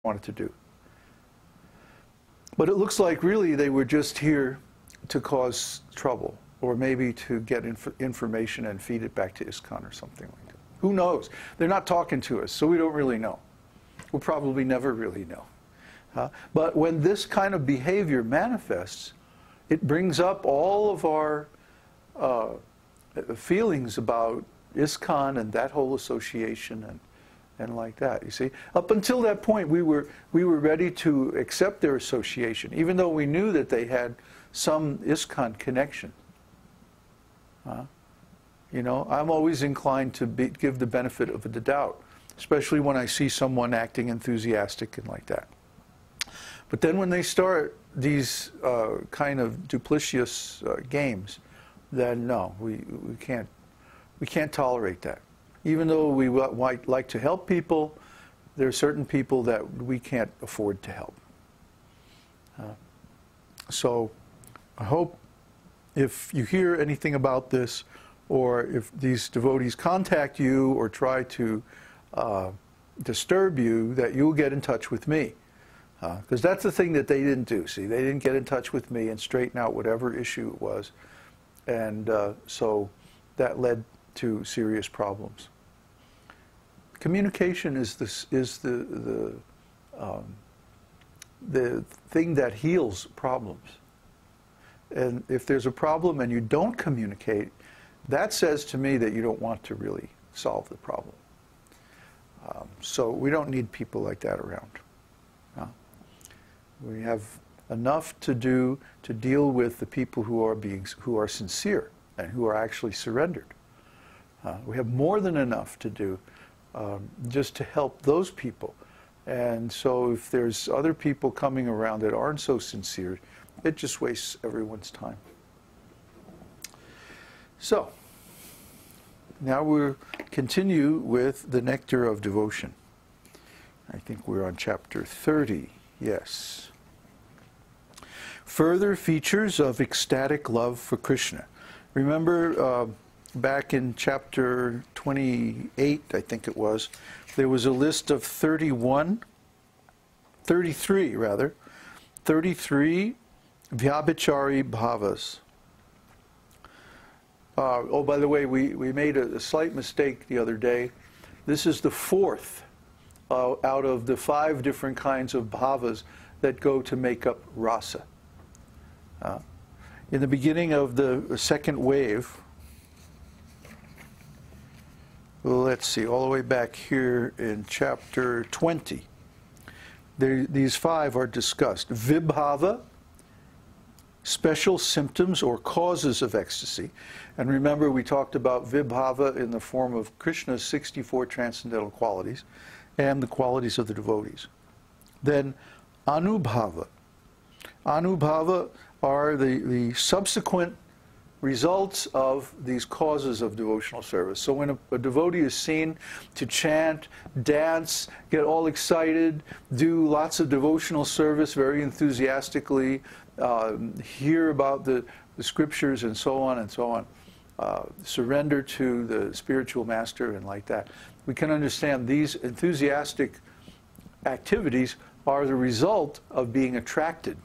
wanted to do. But it looks like really they were just here to cause trouble, or maybe to get information and feed it back to ISKCON or something like that. Who knows? They're not talking to us, so we don't really know. We'll probably never really know. But when this kind of behavior manifests, it brings up all of our feelings about ISKCON and that whole association and like that, you see. Up until that point, we were ready to accept their association, even though we knew that they had some ISKCON connection. You know, I'm always inclined to give the benefit of the doubt, especially when I see someone acting enthusiastic and like that. But then when they start these kind of duplicitous games, then no, we can't tolerate that. Even though we might like to help people, there are certain people that we can't afford to help. So I hope if you hear anything about this, or if these devotees contact you or try to disturb you, that you'll get in touch with me. Because that's the thing that they didn't do. See, they didn't get in touch with me and straighten out whatever issue it was. And so that led to serious problems. Communication is the thing that heals problems. And if there's a problem and you don't communicate, that says to me that you don't want to really solve the problem. So we don't need people like that around. We have enough to do to deal with the people who are sincere and who are actually surrendered. We have more than enough to do just to help those people. And so if there's other people coming around that aren't so sincere, it just wastes everyone's time. So, now we'll continue with the Nectar of Devotion. I think we're on chapter 30, yes. Further features of ecstatic love for Kṛṣṇa. Remember back in chapter 28, I think it was, there was a list of 33 vyābhicārī-bhāvas. Oh, by the way, we made a slight mistake the other day. This is the fourth out of the 5 different kinds of bhavas that go to make up rasa. In the beginning of the second wave, let's see, all the way back here in chapter 20, these 5 are discussed. Vibhava, special symptoms or causes of ecstasy. And remember, we talked about vibhava in the form of Krishna's 64 transcendental qualities and the qualities of the devotees. Then anubhava. Anubhava are the subsequent results of these causes of devotional service. So when a devotee is seen to chant, dance, get all excited, do lots of devotional service very enthusiastically, hear about the scriptures and so on, surrender to the spiritual master and like that, we can understand these enthusiastic activities are the result of being attracted.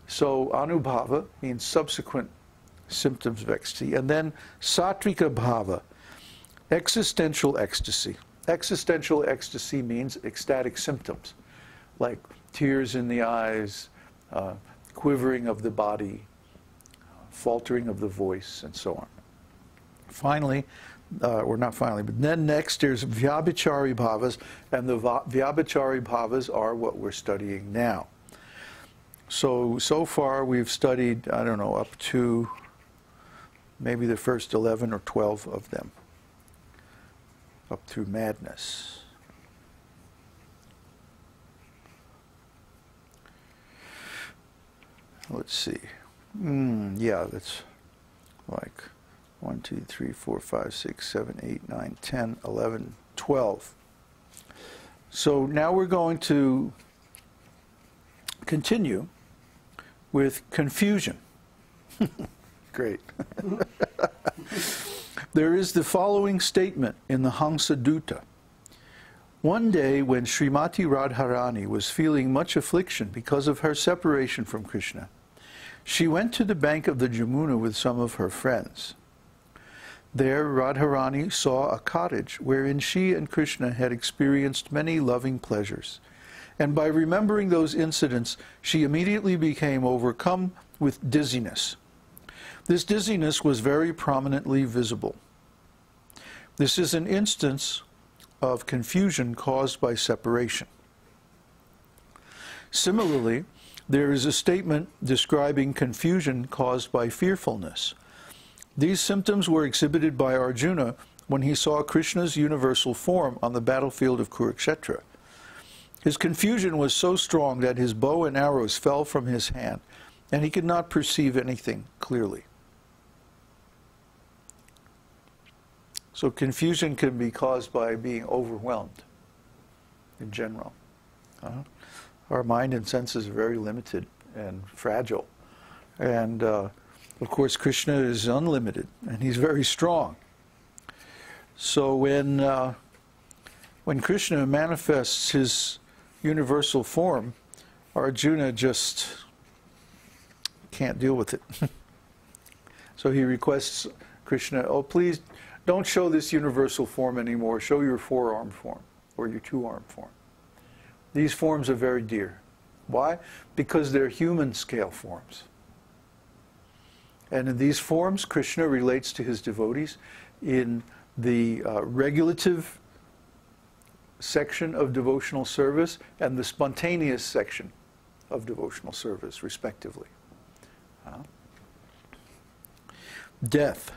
So anubhava means subsequent symptoms of ecstasy. And then sattvika bhava, existential ecstasy. Existential ecstasy means ecstatic symptoms, like tears in the eyes, quivering of the body, faltering of the voice, and so on. Finally, or not finally, but then next there's vyābhicārī-bhāvas, and the vyābhicārī-bhāvas are what we're studying now. So far we've studied, I don't know, up to maybe the first 11 or 12 of them, up through madness. Let's see. Yeah, that's like 1, 2, 3, 4, 5, 6, 7, 8, 9, 10, 11, 12. So now we're going to continue with confusion. Great. There is the following statement in the Hamsadutta. One day when Srimati Radharani was feeling much affliction because of her separation from Krishna, she went to the bank of the Jamuna with some of her friends. There Radharani saw a cottage wherein she and Krishna had experienced many loving pleasures, and by remembering those incidents she immediately became overcome with dizziness. This dizziness was very prominently visible. This is an instance of confusion caused by separation. Similarly, there is a statement describing confusion caused by fearfulness. These symptoms were exhibited by Arjuna when he saw Krishna's universal form on the battlefield of Kurukshetra. His confusion was so strong that his bow and arrows fell from his hand, and he could not perceive anything clearly. So confusion can be caused by being overwhelmed in general. Our mind and senses are very limited and fragile. And of course Krishna is unlimited and he's very strong. So when Krishna manifests his universal form, Arjuna just can't deal with it. So he requests Krishna, oh please, don't show this universal form anymore. Show your four-armed form or your two-armed form. These forms are very dear. Why? Because they're human scale forms. And in these forms, Krishna relates to his devotees in the regulative section of devotional service and the spontaneous section of devotional service, respectively. Death.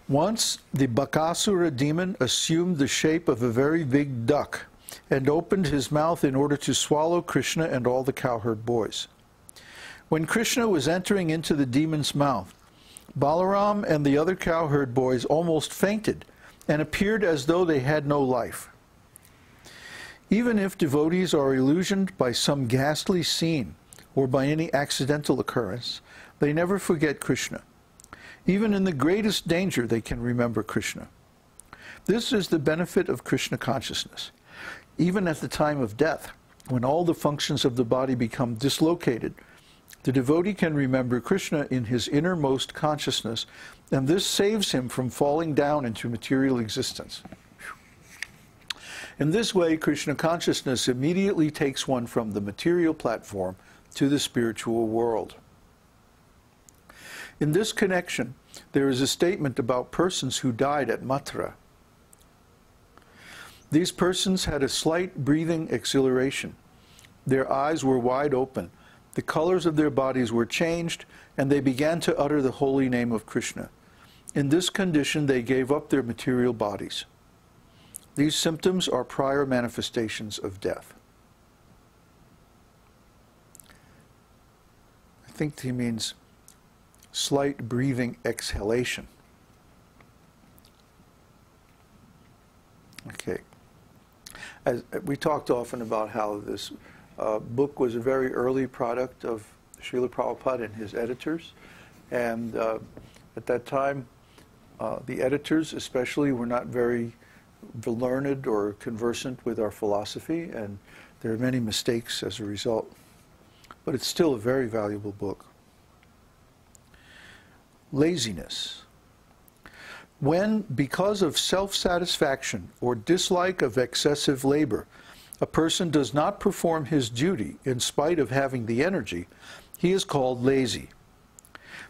Once the Bakasura demon assumed the shape of a very big duck and opened his mouth in order to swallow Krishna and all the cowherd boys. When Krishna was entering into the demon's mouth, Balaram and the other cowherd boys almost fainted and appeared as though they had no life. Even if devotees are illusioned by some ghastly scene or by any accidental occurrence, they never forget Krishna. Even in the greatest danger, they can remember Krishna. This is the benefit of Krishna consciousness. Even at the time of death, when all the functions of the body become dislocated, the devotee can remember Krishna in his innermost consciousness, and this saves him from falling down into material existence. In this way, Krishna consciousness immediately takes one from the material platform to the spiritual world. In this connection, there is a statement about persons who died at Mathura. These persons had a slight breathing exhilaration. Their eyes were wide open. The colors of their bodies were changed, and they began to utter the holy name of Krishna. In this condition, they gave up their material bodies. These symptoms are prior manifestations of death. I think he means slight breathing exhalation. Okay. As we talked often about how this book was a very early product of Srila Prabhupada and his editors, and at that time the editors especially were not very learned or conversant with our philosophy, and there are many mistakes as a result. But it's still a very valuable book. Laziness. When, because of self-satisfaction or dislike of excessive labor, a person does not perform his duty in spite of having the energy, he is called lazy.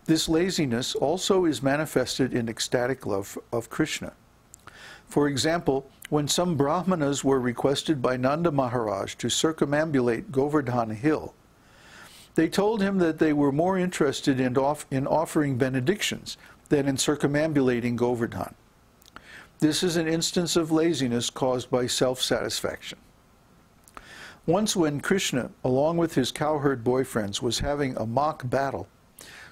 This laziness also is manifested in ecstatic love of Krishna. For example, when some Brahmanas were requested by Nanda Maharaj to circumambulate Govardhan Hill, they told him that they were more interested in offering benedictions than in circumambulating Govardhan. This is an instance of laziness caused by self-satisfaction. Once when Krishna, along with his cowherd boyfriends, was having a mock battle,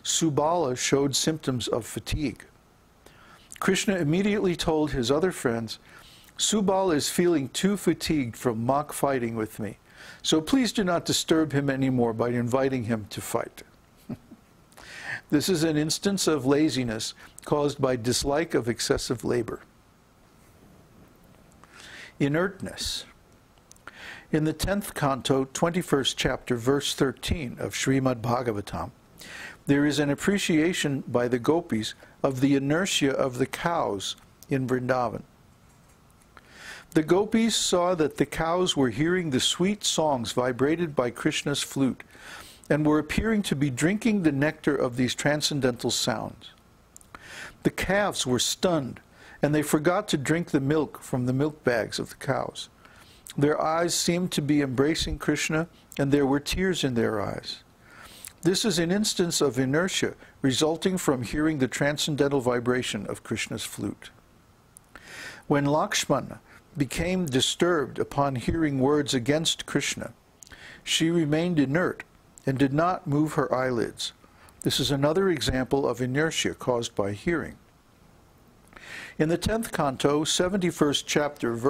Subala showed symptoms of fatigue. Krishna immediately told his other friends, "Subala is feeling too fatigued from mock fighting with me, so please do not disturb him anymore by inviting him to fight." This is an instance of laziness caused by dislike of excessive labor. inertness. In the 10th canto, 21st chapter, verse 13 of Śrīmad-Bhāgavatam, there is an appreciation by the gopis of the inertia of the cows in Vrindavan. The gopis saw that the cows were hearing the sweet songs vibrated by Krishna's flute and were appearing to be drinking the nectar of these transcendental sounds. The calves were stunned, and they forgot to drink the milk from the milk bags of the cows. Their eyes seemed to be embracing Krishna, and there were tears in their eyes. This is an instance of inertia resulting from hearing the transcendental vibration of Krishna's flute. When Laksmi became disturbed upon hearing words against Krishna, she remained inert and did not move her eyelids. This is another example of inertia caused by hearing. In the 10th canto, 71st chapter, verse